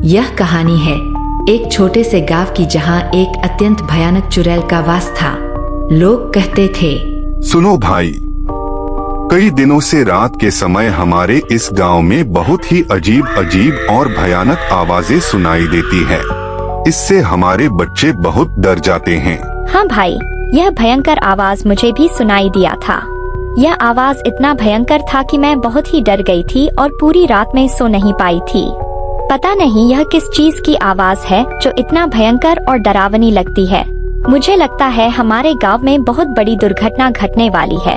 यह कहानी है एक छोटे से गांव की जहां एक अत्यंत भयानक चुड़ैल का वास था। लोग कहते थे, सुनो भाई, कई दिनों से रात के समय हमारे इस गांव में बहुत ही अजीब और भयानक आवाजें सुनाई देती है। इससे हमारे बच्चे बहुत डर जाते हैं। हाँ भाई, यह भयंकर आवाज मुझे भी सुनाई दिया था। यह आवाज इतना भयंकर था कि मैं बहुत ही डर गई थी और पूरी रात में सो नहीं पाई थी। पता नहीं यह किस चीज की आवाज है जो इतना भयंकर और डरावनी लगती है। मुझे लगता है हमारे गांव में बहुत बड़ी दुर्घटना घटने वाली है।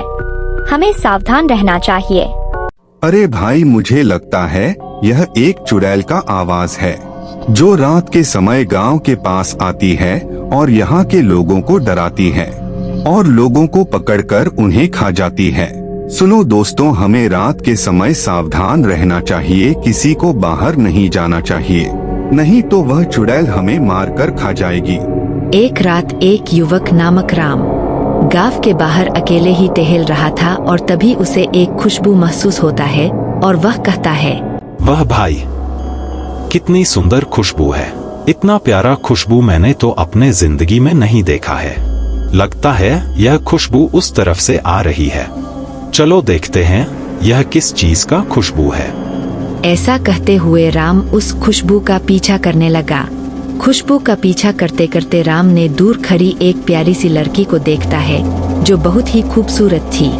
हमें सावधान रहना चाहिए। अरे भाई, मुझे लगता है यह एक चुड़ैल का आवाज है जो रात के समय गांव के पास आती है और यहाँ के लोगों को डराती है और लोगों को पकड़कर उन्हें खा जाती है। सुनो दोस्तों, हमें रात के समय सावधान रहना चाहिए। किसी को बाहर नहीं जाना चाहिए, नहीं तो वह चुड़ैल हमें मारकर खा जाएगी। एक रात एक युवक नामक राम गांव के बाहर अकेले ही टहल रहा था और तभी उसे एक खुशबू महसूस होता है और वह कहता है, वाह भाई, कितनी सुंदर खुशबू है। इतना प्यारा खुशबू मैंने तो अपने जिंदगी में नहीं देखा है। लगता है यह खुशबू उस तरफ से आ रही है। चलो देखते हैं यह किस चीज का खुशबू है। ऐसा कहते हुए राम उस खुशबू का पीछा करने लगा। खुशबू का पीछा करते करते राम ने दूर खड़ी एक प्यारी सी लड़की को देखता है जो बहुत ही खूबसूरत थी।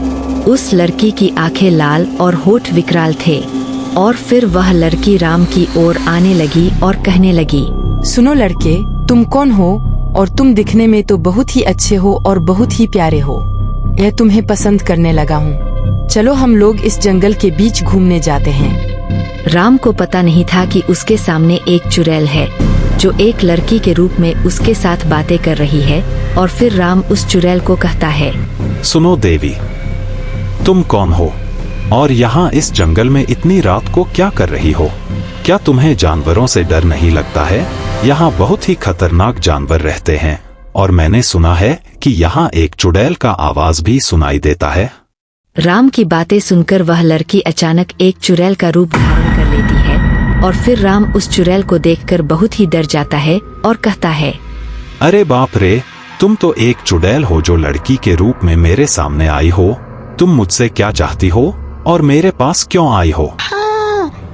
उस लड़की की आंखें लाल और होठ विकराल थे और फिर वह लड़की राम की ओर आने लगी और कहने लगी, सुनो लड़के, तुम कौन हो? और तुम दिखने में तो बहुत ही अच्छे हो और बहुत ही प्यारे हो। यह तुम्हें पसंद करने लगा हूँ। चलो हम लोग इस जंगल के बीच घूमने जाते हैं। राम को पता नहीं था कि उसके सामने एक चुड़ैल है जो एक लड़की के रूप में उसके साथ बातें कर रही है। और फिर राम उस चुड़ैल को कहता है, सुनो देवी, तुम कौन हो और यहाँ इस जंगल में इतनी रात को क्या कर रही हो? क्या तुम्हें जानवरों से डर नहीं लगता है? यहाँ बहुत ही खतरनाक जानवर रहते हैं और मैंने सुना है कि यहाँ एक चुड़ैल का आवाज भी सुनाई देता है। राम की बातें सुनकर वह लड़की अचानक एक चुड़ैल का रूप धारण कर लेती है और फिर राम उस चुड़ैल को देखकर बहुत ही डर जाता है और कहता है, अरे बाप रे, तुम तो एक चुड़ैल हो जो लड़की के रूप में मेरे सामने आई हो। तुम मुझसे क्या चाहती हो और मेरे पास क्यों आई हो?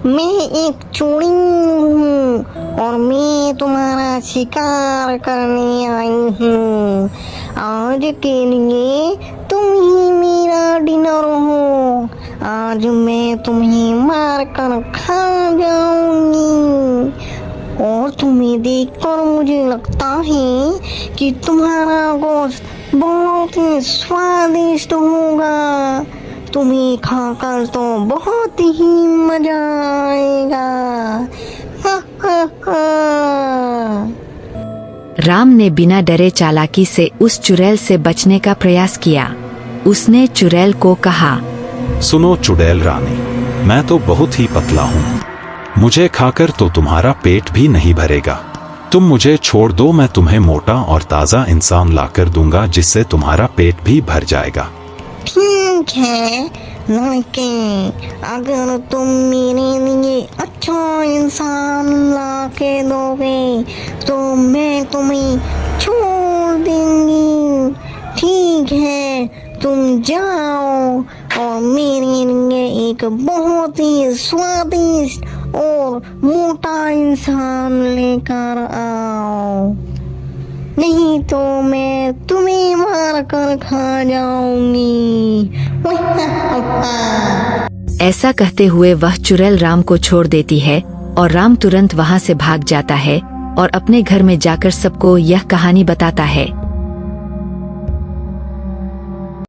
मैं एक चूड़ी हूँ और मैं तुम्हारा शिकार करने आई हूँ। आज के लिए तुम ही मेरा डिनर हो। आज मैं तुम्हें मार कर खा जाऊंगी और तुम्हें देखकर मुझे लगता है कि तुम्हारा गोश्त बहुत ही स्वादिष्ट होगा। तुम्हें खाकर तो बहुत ही मजा आएगा। राम ने बिना डरे चालाकी से उस चुड़ैल से बचने का प्रयास किया। उसने चुड़ैल को कहा, सुनो चुड़ैल रानी, मैं तो बहुत ही पतला हूँ। मुझे खाकर तो तुम्हारा पेट भी नहीं भरेगा। तुम मुझे छोड़ दो, मैं तुम्हें मोटा और ताज़ा इंसान लाकर दूंगा जिससे तुम्हारा पेट भी भर जाएगा। ठीक है लड़के, अगर तुम मेरे लिए अच्छा इंसान ला के दोगे तो मैं तुम्हें छोड़ दूंगी। ठीक है, तुम जाओ और मेरे लिए एक बहुत ही स्वादिष्ट और मोटा इंसान लेकर आओ, नहीं तो मैं तुम्हें मार कर खा जाऊंगी। ऐसा कहते हुए वह चुड़ैल राम को छोड़ देती है और राम तुरंत वहाँ से भाग जाता है और अपने घर में जाकर सबको यह कहानी बताता है।